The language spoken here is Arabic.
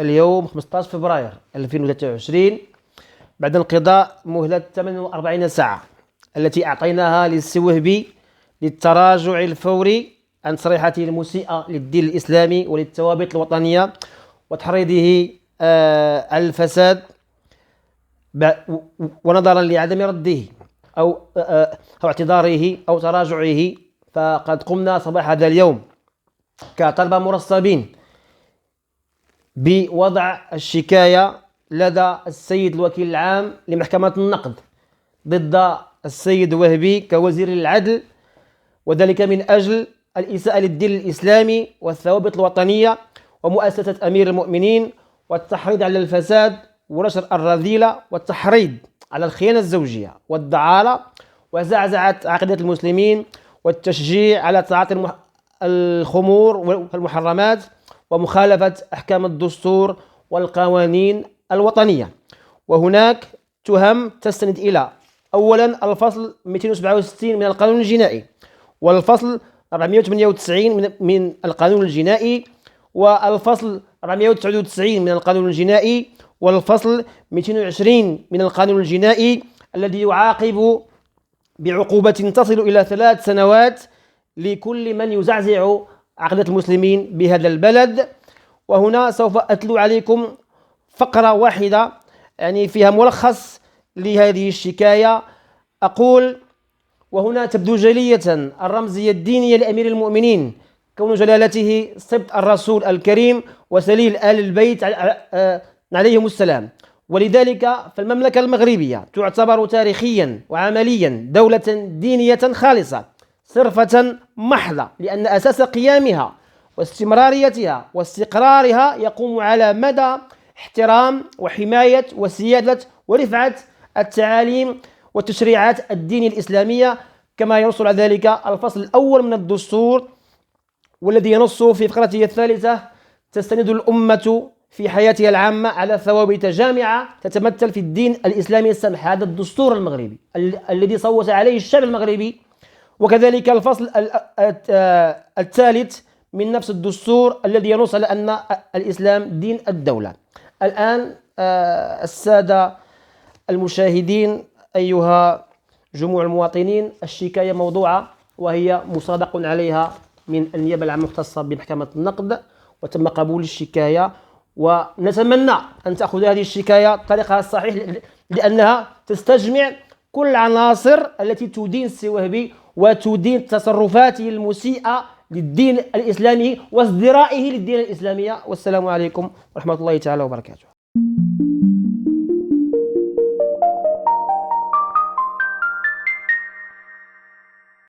اليوم 15 فبراير 2023 بعد انقضاء مهلة 48 ساعة التي أعطيناها للسوهبي للتراجع الفوري عن تصريحاته المسيئة للدين الإسلامي وللثوابت الوطنية وتحريضه على الفساد، ونظرا لعدم رده أو اعتذاره أو تراجعه، فقد قمنا صباح هذا اليوم كطلبة مرصبين بوضع الشكاية لدى السيد الوكيل العام لمحكمة النقد ضد السيد وهبي كوزير العدل، وذلك من أجل الإساءة للدين الإسلامي والثوابت الوطنية ومؤسسة أمير المؤمنين، والتحريض على الفساد ونشر الرذيلة، والتحريض على الخيانة الزوجية والدعارة وزعزعة عقيدة المسلمين، والتشجيع على تعاطي الخمور والمحرمات ومخالفة أحكام الدستور والقوانين الوطنية. وهناك تهم تستند إلى أولا الفصل 267 من القانون الجنائي، والفصل 498 من القانون الجنائي، والفصل 499 من القانون الجنائي، والفصل 220 من القانون الجنائي الذي يعاقب بعقوبة تصل إلى 3 سنوات لكل من يزعزع عقيدة المسلمين بهذا البلد. وهنا سوف أتلو عليكم فقرة واحدة يعني فيها ملخص لهذه الشكاية. أقول: وهنا تبدو جلية الرمزية الدينية لأمير المؤمنين كون جلالته سبط الرسول الكريم وسليل آل البيت عليهم السلام، ولذلك فالمملكة المغربية تعتبر تاريخيا وعمليا دولة دينية خالصة صرفة محضة، لأن أساس قيامها واستمراريتها واستقرارها يقوم على مدى احترام وحماية وسيادة ورفعة التعاليم والتشريعات الدين الإسلامية، كما ينص على ذلك الفصل الأول من الدستور، والذي ينص في فقرته الثالثة: تستند الأمة في حياتها العامة على ثوابت جامعة تتمثل في الدين الإسلامي السمح. هذا الدستور المغربي الذي صوت عليه الشعب المغربي. وكذلك الفصل الثالث من نفس الدستور الذي ينص على أن الإسلام دين الدولة. الآن السادة المشاهدين، أيها جموع المواطنين، الشكاية موضوعة وهي مصادق عليها من النيابة العامة المختصة بمحكمة النقد، وتم قبول الشكاية، ونتمنى أن تأخذ هذه الشكاية طريقها الصحيح، لأنها تستجمع كل العناصر التي تدين السوهبي وتدين تصرفاته المسيئة للدين الإسلامي وازدرائه للدين الإسلامي. والسلام عليكم ورحمة الله تعالى وبركاته.